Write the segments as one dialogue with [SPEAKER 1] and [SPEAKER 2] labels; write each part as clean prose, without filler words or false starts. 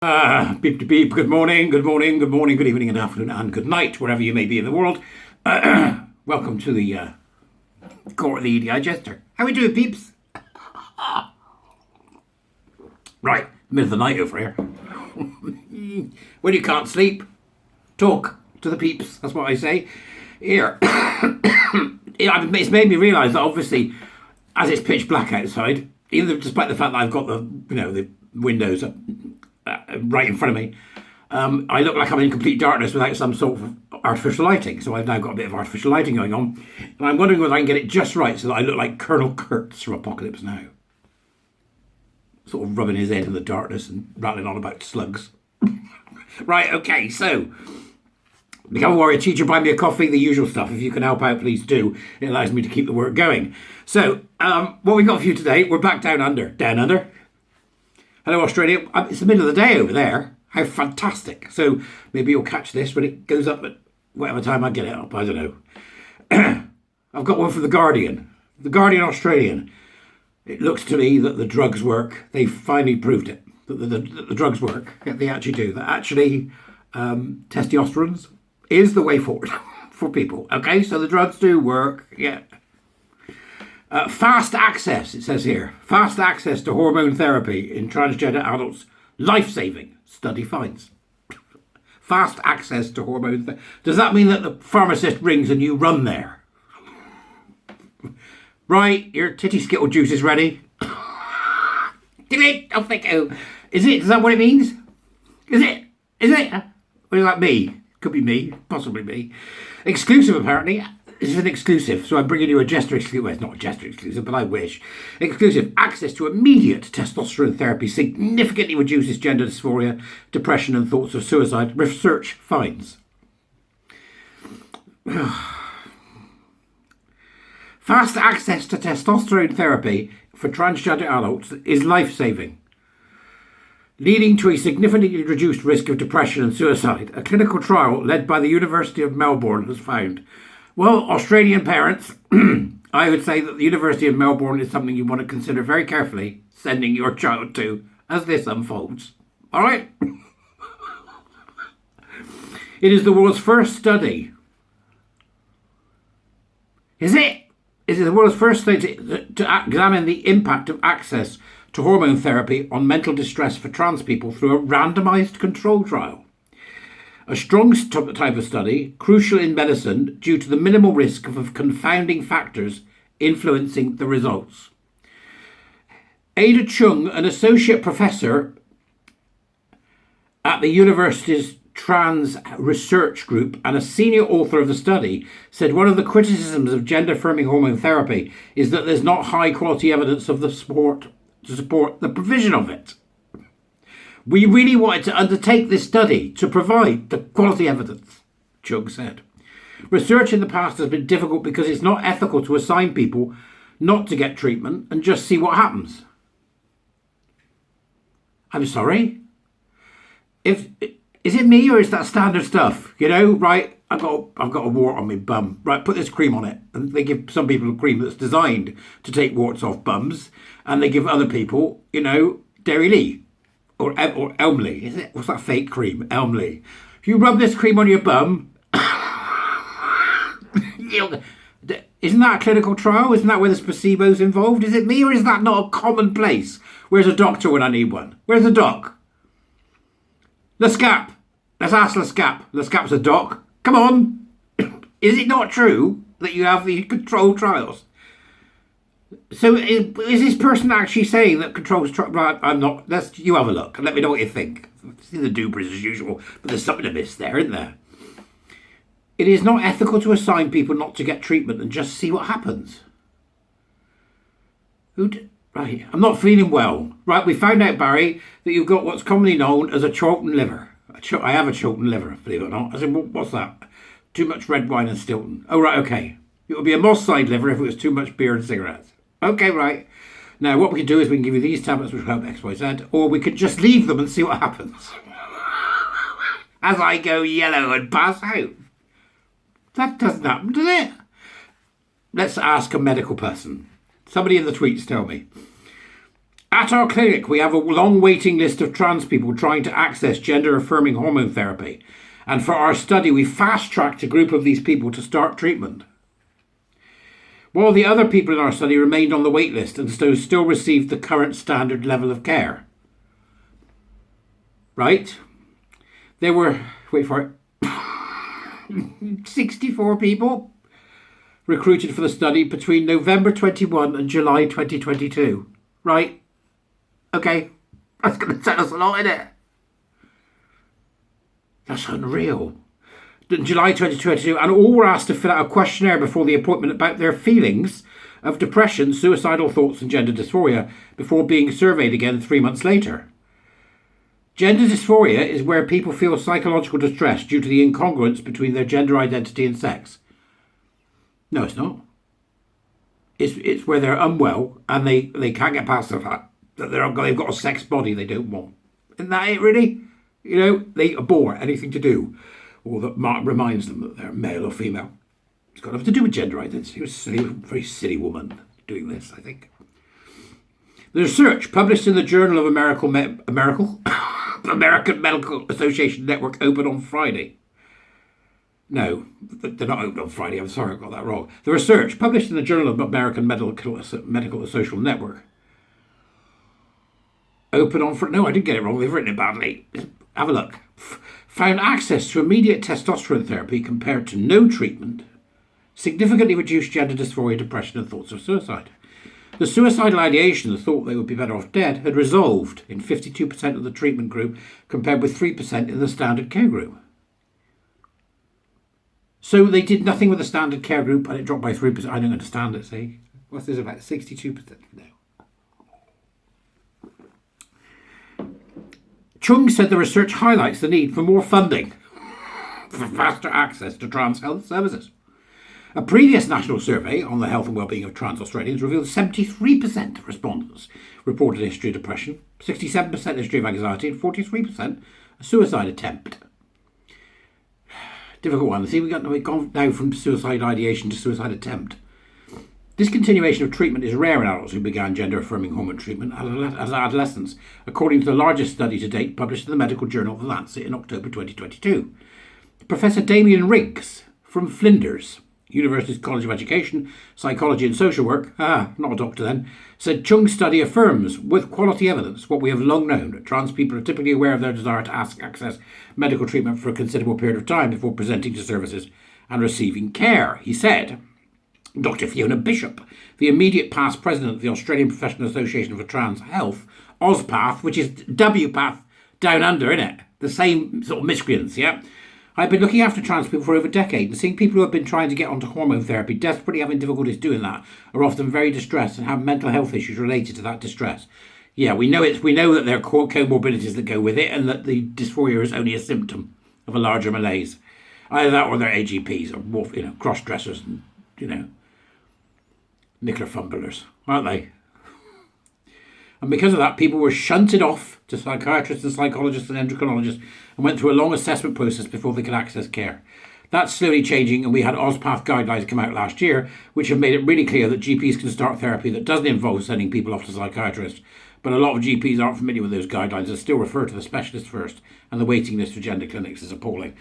[SPEAKER 1] Beep to beep. Good morning, good morning, good morning, good evening, good afternoon, and good night, wherever you may be in the world. Welcome to the court of the EDI Jester. How we doing, peeps? Right, middle of the night over here. When you can't sleep, talk to the peeps. That's what I say. Here, it's made me realise that obviously, as it's pitch black outside, even despite the fact that I've got the windows up right in front of me, I look like I'm in complete darkness without some sort of artificial lighting. So I've now got a bit of artificial lighting going on, and I'm wondering whether I can get it just right so that I look like Colonel Kurtz from Apocalypse Now, sort of rubbing his head in the darkness and rattling on about slugs. Right, okay, so become a warrior, teacher, buy me a coffee, the usual stuff. If you can help out, please do. It allows me to keep the work going. So, what we got for you today, we're back down under. Down under. Hello, Australia. It's the middle of the day over there. How fantastic. So, maybe you'll catch this when it goes up at whatever time I get it up. I don't know. I've got one from The Guardian. The Guardian Australian. It looks to me that the drugs work. They finally proved it. That the drugs work. They actually do. That actually, testosterone is the way forward for people. Okay, so the drugs do work. Yeah. Fast access, it says here. Fast access to hormone therapy in transgender adults. Life-saving, study finds. Fast access to hormone therapy. Does that mean that the pharmacist rings and you run there? Right, your titty skittle juice is ready. Off they go. Is it? Is that what it means? Is it? Is it? Or is that me? Could be me, possibly me. Exclusive, apparently. This is an exclusive, so I'm bringing you a Jester exclusive. Well, it's not a Jester exclusive, but I wish. Exclusive. Access to immediate testosterone therapy significantly reduces gender dysphoria, depression, and thoughts of suicide. Research finds. Fast access to testosterone therapy for transgender adults is life-saving, leading to a significantly reduced risk of depression and suicide. A clinical trial led by the University of Melbourne has found. Well, Australian parents, I would say that the University of Melbourne is something you want to consider very carefully sending your child to as this unfolds. All right? It is the world's first study. Is it? It is the world's first study to examine the impact of access to hormone therapy on mental distress for trans people through a randomised control trial. A strong type of study, crucial in medicine due to the minimal risk of confounding factors influencing the results. Ada Chung, an associate professor at the university's trans research group and a senior author of the study, said one of the criticisms of gender-affirming hormone therapy is that there's not high-quality evidence of the support to support the provision of it. We really wanted to undertake this study to provide the quality evidence, Chung said. Research in the past has been difficult because it's not ethical to assign people not to get treatment and just see what happens. I'm sorry? Is it me or is that standard stuff? You know, right, I've got a wart on my bum. Right, put this cream on it. And they give some people a cream that's designed to take warts off bums. And they give other people, Dairy Lee. Or Elmley, is it? What's that fake cream? Elmley. If you rub this cream on your bum, isn't that a clinical trial? Isn't that where there's placebos involved? Is it me or is that not a commonplace? Where's a doctor when I need one? Where's the doc? Lescap. Let's ask Lescap. Lescap's a doc. Come on. Is it not true that you have these controlled trials? So is this person actually saying that controls... I'm not... You have a look and let me know what you think. See the doobers as usual, but there's something amiss there, isn't there? It is not ethical to assign people not to get treatment and just see what happens. Right, I'm not feeling well. Right, we found out, Barry, that you've got what's commonly known as a Chiltern liver. I have a Chiltern liver, believe it or not. I said, what's that? Too much red wine and Stilton. Oh, right, okay. It would be a Moss Side liver if it was too much beer and cigarettes. Okay, right. Now, what we can do is we can give you these tablets which help X, Y, Z, or we could just leave them and see what happens. As I go yellow and pass out. That doesn't happen, does it? Let's ask a medical person. Somebody in the tweets tell me. At our clinic, we have a long waiting list of trans people trying to access gender-affirming hormone therapy. And for our study, we fast-tracked a group of these people to start treatment, while the other people in our study remained on the wait list and so still received the current standard level of care. Right? There were, wait for it, 64 people recruited for the study between November 21 and July 2022. Right? Okay, that's going to tell us a lot, isn't it? That's unreal. In July 2022, and all were asked to fill out a questionnaire before the appointment about their feelings of depression, suicidal thoughts and gender dysphoria before being surveyed again 3 months later. Gender dysphoria is where people feel psychological distress due to the incongruence between their gender identity and sex. No, it's not. It's where they're unwell and they can't get past the fact that they've got a sex body they don't want. Isn't that it, really? You know, they abhor anything to do or that reminds them that they're male or female. It's got nothing to do with gender identity. It was a very silly woman doing this, I think. The research published in the Journal of American Medical Association Network opened on Friday. No, they're not open on Friday. I'm sorry, I got that wrong. The research published in the Journal of American Medical Social Network open on Friday. No, I didn't get it wrong. They've written it badly. Have a look. Found access to immediate testosterone therapy compared to no treatment significantly reduced gender dysphoria, depression, and thoughts of suicide. The suicidal ideation, the thought they would be better off dead, had resolved in 52% of the treatment group compared with 3% in the standard care group. So they did nothing with the standard care group and it dropped by 3%. I don't understand it, see? What's this about? 62%? No. Chung said the research highlights the need for more funding for faster access to trans health services. A previous national survey on the health and well-being of trans Australians revealed 73% of respondents reported a history of depression, 67% history of anxiety, and 43% a suicide attempt. Difficult one. See, we've gone now from suicide ideation to suicide attempt. Discontinuation of treatment is rare in adults who began gender-affirming hormone treatment as adolescents, according to the largest study to date published in the medical journal The Lancet in October 2022. Professor Damien Riggs from Flinders University's College of Education, Psychology and Social Work, not a doctor then, said Chung's study affirms with quality evidence what we have long known, that trans people are typically aware of their desire to access medical treatment for a considerable period of time before presenting to services and receiving care. He said, Dr. Fiona Bishop, the immediate past president of the Australian Professional Association for Trans Health, OzPath, which is WPath down under, innit? The same sort of miscreants, yeah? I've been looking after trans people for over a decade and seeing people who have been trying to get onto hormone therapy desperately having difficulties doing that are often very distressed and have mental health issues related to that distress. Yeah, we know that there are comorbidities that go with it and that the dysphoria is only a symptom of a larger malaise. Either that or they're AGPs or more, cross-dressers and, knicker fumblers, aren't they? And because of that, people were shunted off to psychiatrists and psychologists and endocrinologists and went through a long assessment process before they could access care. That's slowly changing, and we had OzPath guidelines come out last year, which have made it really clear that GPs can start therapy that doesn't involve sending people off to psychiatrists. But a lot of GPs aren't familiar with those guidelines and still refer to the specialist first, and the waiting list for gender clinics is appalling.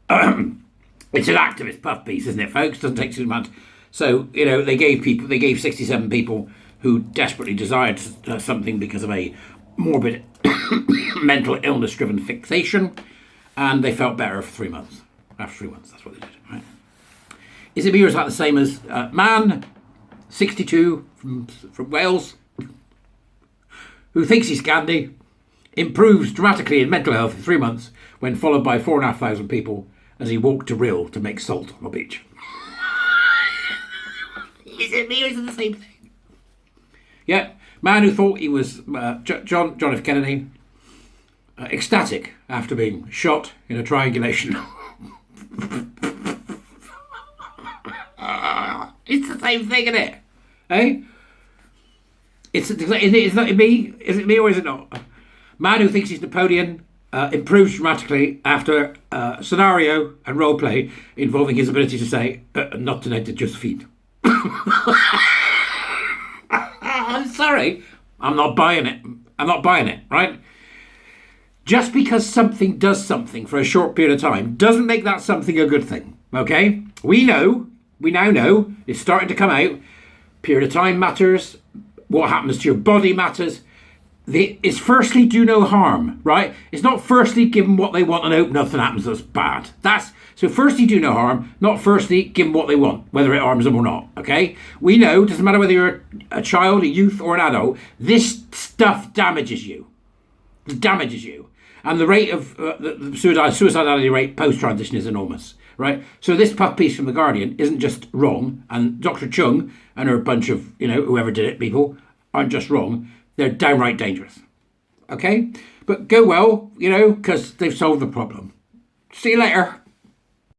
[SPEAKER 1] It's an activist puff piece, isn't it, folks? Doesn't take too much. So, they gave 67 people who desperately desired something because of a morbid mental illness-driven fixation, and they felt better for 3 months. After 3 months, that's what they did, right? Is it me or is that the same as man, 62, from Wales, who thinks he's Scandi, improves dramatically in mental health in 3 months when followed by 4,500 people as he walked to Rhyl to make salt on the beach? Is it me or is it the same thing? Yeah, man who thought he was John F. Kennedy, ecstatic after being shot in a triangulation. It's the same thing, isn't it? Eh? Is it me? Is it me or is it not? Man who thinks he's Napoleon improves dramatically after scenario and role play involving his ability to say, not tonight to Josephine. I'm sorry, I'm not buying it. I'm not buying it, right? Just because something does something for a short period of time doesn't make that something a good thing, okay? We now know, it's starting to come out, period of time matters, what happens to your body matters. It's firstly do no harm, right? It's not firstly give them what they want and hope nothing happens that's bad. So firstly do no harm, not firstly give them what they want, whether it harms them or not, okay? We know, doesn't matter whether you're a child, a youth or an adult, this stuff damages you. It damages you. And the rate of the suicidality rate post-transition is enormous, right? So this puff piece from The Guardian isn't just wrong, and Dr. Chung and her bunch of, whoever did it, people, aren't just wrong. They're downright dangerous, okay? But go well, because they've solved the problem. See you later.